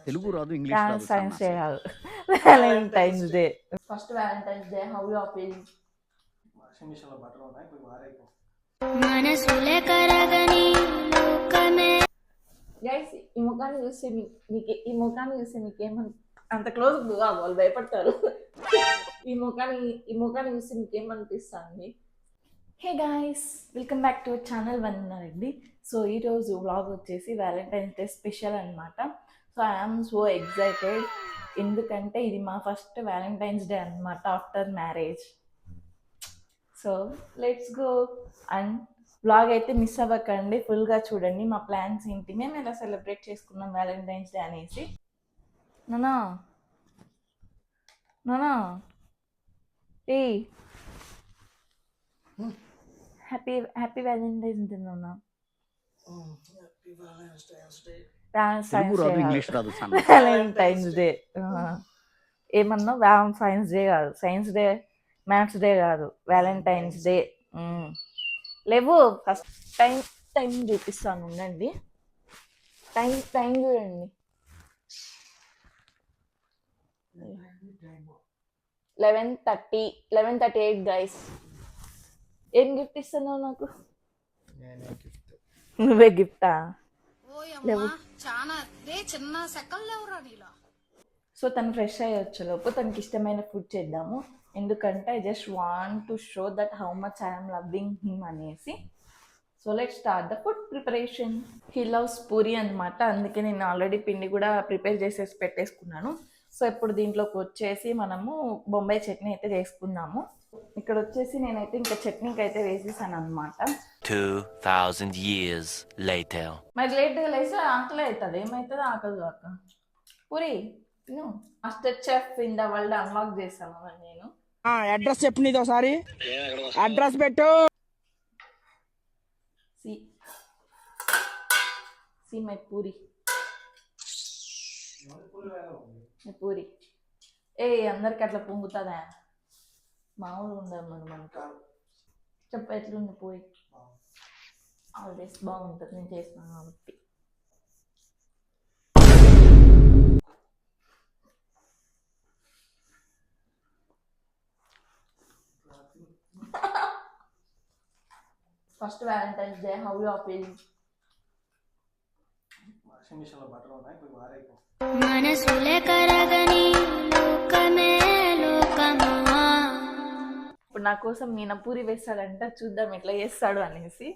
తెలుగు రాదు, ఇంగ్లీష్ రాదు. Science day కాదు, Valentine's Day. First Valentine's Day, how you are feeling? Guys, ఈ ముఖాన్ని చూస్తే మీకేమని అంత క్లోజ్ వాళ్ళు భయపడతారు. ఈ ముఖాన్ని చూస్తే మీకేమనిపిస్తుంది? Hey guys, welcome back to channel Vannareddy. So ఈరోజు వ్లాగ్ వచ్చేసి వ్యాలంటైన్స్ డే స్పెషల్ అనమాట. సో ఐఎమ్ సో ఎక్సైటెడ్, ఎందుకంటే ఇది మా ఫస్ట్ వ్యాలంటైన్స్ డే అనమాట after marriage. So let's go. And vlog అయితే మిస్ అవ్వకండి, ఫుల్గా చూడండి. మా ప్లాన్స్ ఏంటి, మేము ఎలా సెలబ్రేట్ చేసుకున్నాం వ్యాలంటైన్స్ డే అనేసి. నానా నానా ఏ హ్యాపీ వ్యాలంటైన్స్ డే నాన్న. తెలుగు రాదు, ఇంగ్లీష్ రాదు. వ్యాలంటైన్స్ డే ఏమన్నా? సైన్స్ డే కాదు, సైన్స్ డే మ్యాథ్స్ డే కాదు, వ్యాలంటైన్స్ డే. లేవు, ఫస్ట్ టైం చూపిస్తాను, ఉండండి. టైం చూడండి, 11:38 గైస్. ఏం గిఫ్ట్ ఇస్తున్నావు నాకు? నువ్వే గిఫ్టా? సో తను ఫ్రెష్ అయ్యొచ్చు లోపు తనకి ఇష్టమైన ఫుడ్ చేద్దాము, ఎందుకంటే I just want to show that how much I'm loving him అనేసి. So let start the food preparation. He loves puri అనమాట, అందుకే నేను ఆల్రెడీ పిండి కూడా ప్రిపేర్ చేసేసి పెట్టేసుకున్నాను. సో ఇప్పుడు దీంట్లోకి వచ్చేసి మనము బొంబాయి చట్నీ అయితే చేసుకుందాము. ఇక్కడ వచ్చేసి నేనైతే ఇంకా చట్నీకి అయితే వేసేసాను అనమాట. 2000 years later. మరి లేట్గా లేస్తే ఆకలి అవుతుంది, ఏమవుతుంది? ఆకలి కాక puri master chef in the world unlock చేశాను నేను. అడ్రస్ చెప్పు, నీది ఒకసారి అడ్రస్ పెట్టు. See my puri, puri. అందరికి అట్లా పొంగుతుందా? మామూలు ఉండదు మనకు. చెప్ప ఎట్లుంది పూరి? ఆల్వేస్ బాగుంటుంది, నేను చేస్తున్నాను కాబట్టి. First Valentine's Day, how you are feeling? ఇప్పుడు నా కోసం నేను పూరి వేస్తాడంట, చూద్దాం ఎట్లా చేస్తాడు అనేసి.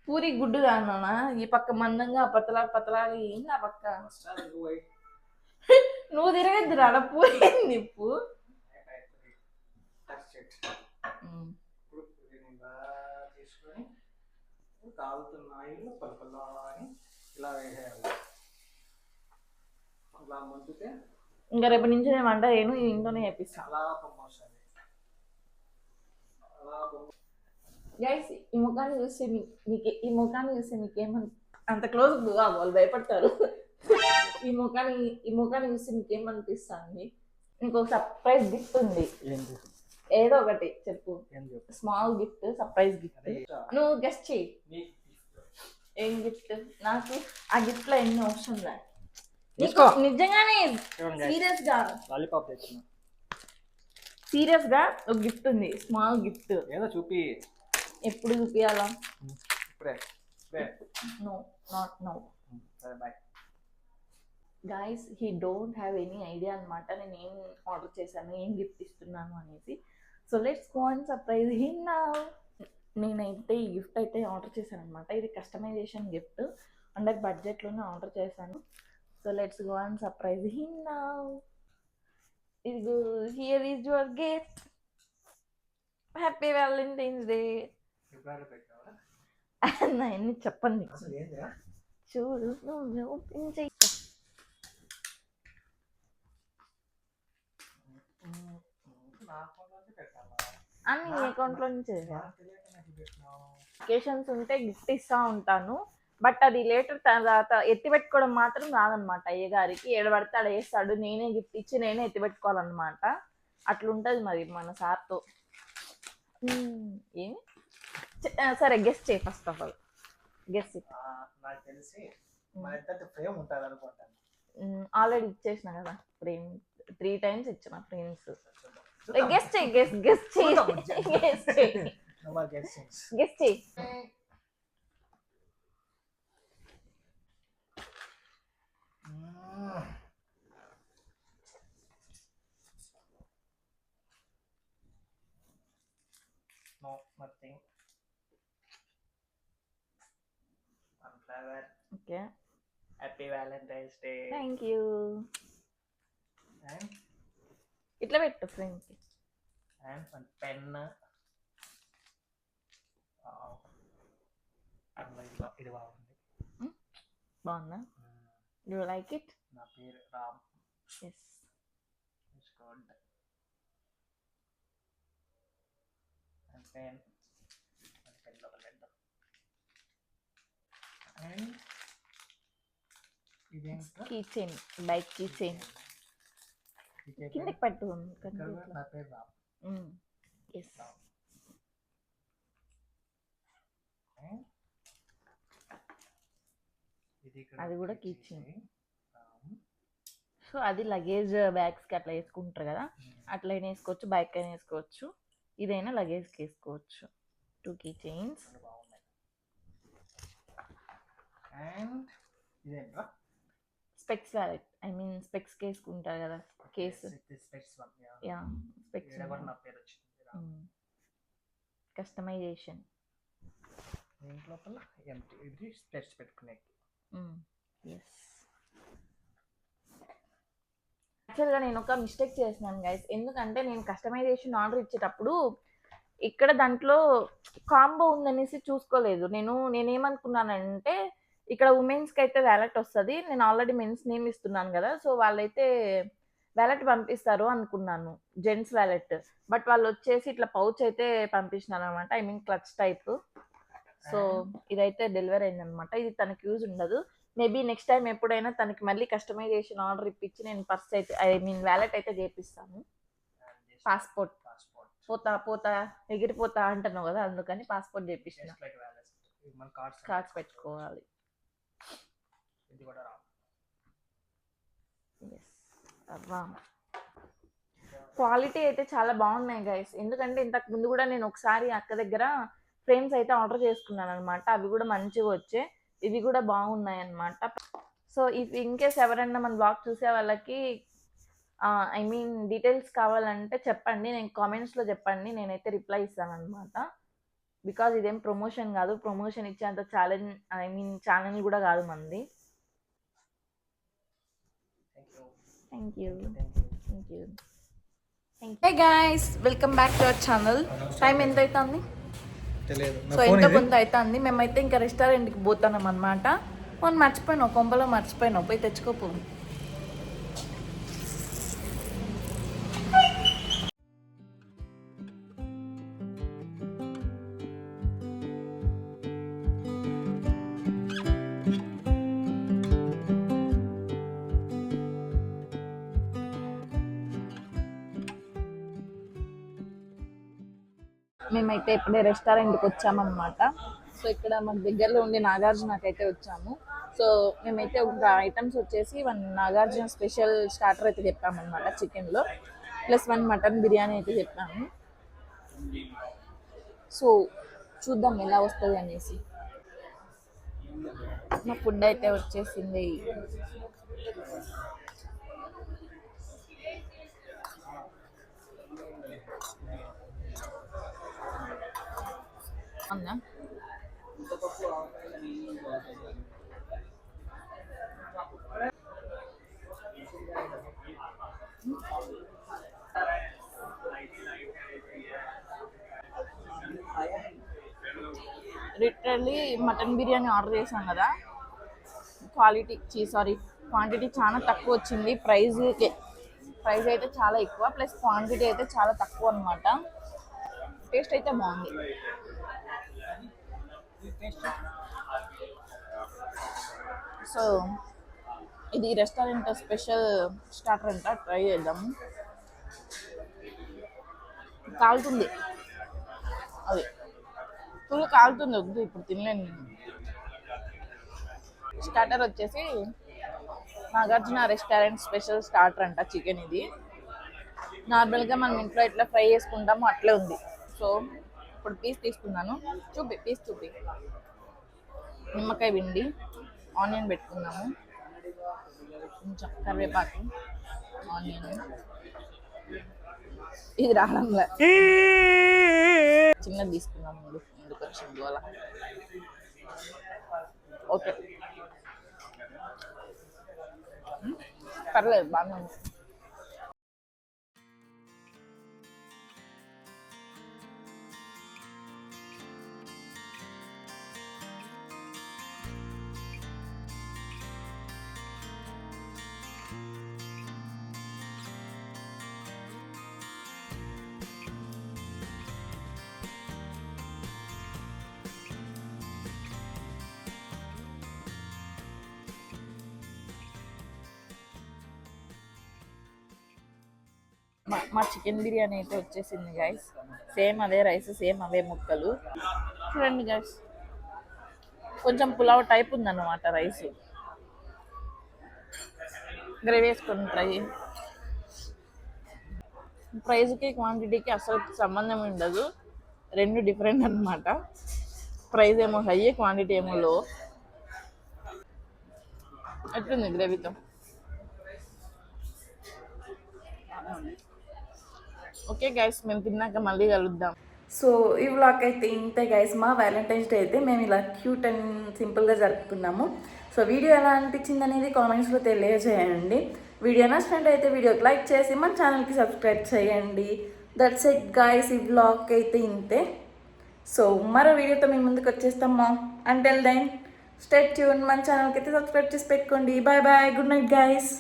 పూరి గుడ్డు కానా? ఈ పక్క మందంగా పతలాగా ఏంది ఆ పక్క? నువ్వు తిరగద్దు రాడ, పూరి నిప్పు. ఇంకా రేపటి నుంచి నేను వంట చేయను, ఇంట్లోనే చేపిస్తాను. గైస్, ఈ ముఖాన్ని చూస్తే మీకేమని అంత క్లోజ్ వాళ్ళు భయపడతారు. ఈ ముఖాన్ని చూస్తే మీకేమనిపిస్తుంది? ఇంకో సర్ప్రైజ్ గిఫ్ట్ ఉంది, ఏదో ఒకటి చెప్పు. Small gift, surprise gift. నువ్వు గెస్ట్ చెయ్యి, ఏం గిఫ్ట్? నాకు ఆ గిఫ్ట్ లో ఎన్ని అవసరం లేదు. నిజంగానే సీరియస్ గా ఒక గిఫ్ట్ ఉంది, స్మాల్ గిఫ్ట్. చూపి. ఎప్పుడు చూపియాలా? No, not no. Guys, he don't have any idea అనమాట నేను ఏం ఆర్డర్ చేశాను, ఏం గిఫ్ట్ ఇస్తున్నాను అనేసి. So let's go and surprise him now. నేనైతే ఈ గిఫ్ట్ అయితే ఆర్డర్ చేశాను అనమాట. ఇది కస్టమైజేషన్ గిఫ్ట్, అండర్ బడ్జెట్లోనే ఆర్డర్ చేశాను. So let's go and surprise him now. Here is your gift. Happy Valentine's day. అన్నీ చెప్పండి, చూడు, నువ్వు ఓపెన్ చేయి. అని నీ అకౌంట్లో నుంచి అకేషన్స్ ఉంటే గిఫ్ట్ ఇస్తూ ఉంటాను. బట్ అది లేటర్ తర్వాత ఎత్తి పెట్టుకోవడం మాత్రం రాదనమాట. అయ్యగారికి ఏడబడితే ఆడ వేస్తాడు, నేనే గిఫ్ట్ ఇచ్చి నేనే ఎత్తి పెట్టుకోవాలన్నమాట. అట్లుంటుంది మరి మన సార్తో. ఏమి సరే గెస్ట్ చేయి ఫస్ట్ ఆఫ్ ఆల్. గెస్ట్ నాకు తెలిసి మా ఇద్దరికి ఫ్రేమ్ ఉంటుంది అనుకుంటాను. ఆల్రెడీ ఇచ్చేసిన కదా ఫ్రేమ్, 3 times ఇచ్చిన ఫ్రేమ్స్. గెస్ట్ చేయి గెస్ట్ చేయి గెస్ట్ చేయి గెస్ట్ చేయి. No, nothing. One flower. Okay, Happy Valentine's Day. Thank you. And ఇట్లా పెట్టు ఫ్రేమ్కి. one pen. ఇది బాగుంది. బాగుందా? You like it? నా పేరు Ram. Yes. It's good. And pen. pen లోపల పెడదాం. And ఇదేంటో key chain, bike key chain కిందకి పెట్టు. నా పేరు రామ్. ఎస్. అది కూడా కీ చైన్. సో అది లగేజ్ బ్యాగ్స్కి అట్లా వేసుకుంటారు కదా, అట్లా అయినా వేసుకోవచ్చు, బైక్ అయినా వేసుకోవచ్చు, ఇదైనా లగేజ్కి వేసుకోవచ్చు. 2 key chains. అండ్ ఇదేంట్రా? స్పెక్స్ వ్యాలెట్, ఐ మీన్ స్పెక్స్కి వేసుకుంటారు కదా కేసు. Yeah, specs. నా పేరు వచ్చింది. కస్టమైజేషన్. దీంట్లో ఎంటీ, ఇది స్పెక్స్ పెట్టుకునే. ఎస్. యాక్చువల్గా నేను ఒక మిస్టేక్ చేసినాను గైస్. ఎందుకంటే నేను కస్టమైజేషన్ ఆర్డర్ ఇచ్చేటప్పుడు ఇక్కడ దాంట్లో కాంబో ఉందనేసి చూసుకోలేదు. నేనేమనుకున్నానంటే ఇక్కడ ఉమెన్స్కి అయితే వ్యాలెట్ వస్తుంది, నేను ఆల్రెడీ మెన్స్ నేమ్ ఇస్తున్నాను కదా, సో వాళ్ళైతే వ్యాలెట్ పంపిస్తారు అనుకున్నాను, జెంట్స్ వ్యాలెట్. బట్ వాళ్ళు వచ్చేసి ఇట్లా పౌచ్ అయితే పంపించినారు అనమాట, I mean clutch type. So ఇదైతే డెలివరీ అయిందనమాట. ఇది తనకి యూజ్ ఉండదు. మేబీ నెక్స్ట్ టైం ఎప్పుడైనా తనకి మళ్ళీ కస్టమైజేషన్ ఆర్డర్ ఇప్పించి నేను పర్స్ అయితే, ఐ మీన్ వ్యాలెట్ అయితే చేపిస్తాను. పాస్పోర్ట్ పోతా ఎగిరిపోతా అంటున్నావు కదా, అందుకని పాస్పోర్ట్ చేపిస్తాను. కార్డ్స్ పెట్టుకోవాలి. క్వాలిటీ అయితే చాలా బాగున్నాయి గైస్. ఎందుకంటే ఇంతకు ముందు కూడా నేను ఒకసారి అక్క దగ్గర ఫ్రేమ్స్ అయితే ఆర్డర్ చేసుకున్నాను అనమాట, అవి కూడా మంచిగా వచ్చాయి, ఇవి కూడా బాగున్నాయి అనమాట. సో ఇఫ్ ఇన్కేస్ ఎవరైనా మన బ్లాగ్ చూసే వాళ్ళకి ఐ మీన్ డీటెయిల్స్ కావాలంటే చెప్పండి, నేను కామెంట్స్లో చెప్పండి, నేనైతే రిప్లై ఇస్తాను అనమాట. బికాజ్ ఇదేం ప్రమోషన్ కాదు, ప్రమోషన్ ఇచ్చేంత ఛాలెంజ్ ఐ మీన్ ఛానల్ కూడా కాదు మంది. Thank you. Hey guys, welcome back to our channel. Time ఎంత అవుతుంది? సో ఎంత కొంత అవుతుంది. మేమైతే ఇంకా రెస్టారెంట్కి పోతున్నాం అనమాట. ఫోన్ మర్చిపోయినావు, కొంపలో మర్చిపోయినావు, పోయి తెచ్చుకోపో. మేమైతే ఇప్పుడే రెస్టారెంట్కి వచ్చామన్నమాట. సో ఇక్కడ మాకు దగ్గరలో ఉండే నాగార్జునకైతే వచ్చాము. సో మేమైతే ఒక ఐటమ్స్ వచ్చేసి 1 నాగార్జున స్పెషల్ స్టార్టర్ అయితే చెప్పామన్నమాట, చికెన్లో, ప్లస్ 1 మటన్ బిర్యానీ అయితే చెప్పాము. సో చూద్దాం ఎలా వస్తుంది అనేసి. మా ఫుడ్ అయితే వచ్చేసింది. అవునా? లిటరల్లీ మటన్ బిర్యానీ ఆర్డర్ చేసాం కదా, క్వాంటిటీ చాలా తక్కువ వచ్చింది. ప్రైస్ అయితే చాలా ఎక్కువ ప్లస్ క్వాంటిటీ అయితే చాలా తక్కువ అనమాట. టేస్ట్ అయితే బాగుంది. సో ఇది రెస్టారెంట్ స్పెషల్ స్టార్టర్ అంట, ట్రై చేద్దాం. కాలుతుంది, అది ఫుల్ కాలుతుంది, వద్దు ఇప్పుడు తినలేను నేను. స్టార్టర్ వచ్చేసి నాగార్జున రెస్టారెంట్ స్పెషల్ స్టార్టర్ అంట, చికెన్. ఇది నార్మల్గా మనం ఇంట్లో ఎట్లా ఫ్రై చేసుకుంటామో అట్లే ఉంది. సో ఇప్పుడు పీస్ తీసుకున్నాను, పీస్ చూపి. నిమ్మకాయ పిండి, ఆనియన్ పెట్టుకున్నాము, కొంచెం కరివేపాకు, ఆనియన్. ఇది రావడంలో చిన్నది తీసుకున్నాము, ముందుకు వచ్చింది అలా. ఓకే, పర్లేదు, బాగా ఉంది. మా చికెన్ బిర్యానీ అయితే వచ్చేసింది గైస్. సేమ్ అదే రైస్, సేమ్ అవే ముక్కలు. చూడండి గైస్, కొంచెం పులావ్ టైప్ ఉందన్నమాట రైస్. గ్రేవీ వేసుకొని ట్రై. ప్రైస్కి క్వాంటిటీకి అసలు సంబంధం ఉండదు, రెండు డిఫరెంట్ అన్నమాట. ప్రైస్ ఏమో హై, క్వాంటిటీ ఏమో లో. ఎట్లుంది గ్రేవీతో? ఓకే గైస్, మేము తిన్నాక మళ్ళీ కలుద్దాం. సో ఈ వ్లాగ్ అయితే ఇంతే గైస్. మా వ్యాలంటైన్స్ డే అయితే మేము ఇలా క్యూట్ అండ్ సింపుల్గా జరుపుకున్నాము. సో వీడియో ఎలా అనిపించింది అనేది కామెంట్స్లో తెలియజేయండి. వీడియో నచ్చినట్టయితే వీడియోకి లైక్ చేసి మన ఛానల్కి సబ్స్క్రైబ్ చేయండి. దట్స్ ఇట్ గైస్, ఈ వ్లాగ్ అయితే ఇంతే. సో మరో వీడియోతో మేము ముందుకు వచ్చేస్తామా. Until then stay tune. మన ఛానల్కి అయితే సబ్స్క్రైబ్ చేసి పెట్టుకోండి. Bye bye, good night guys.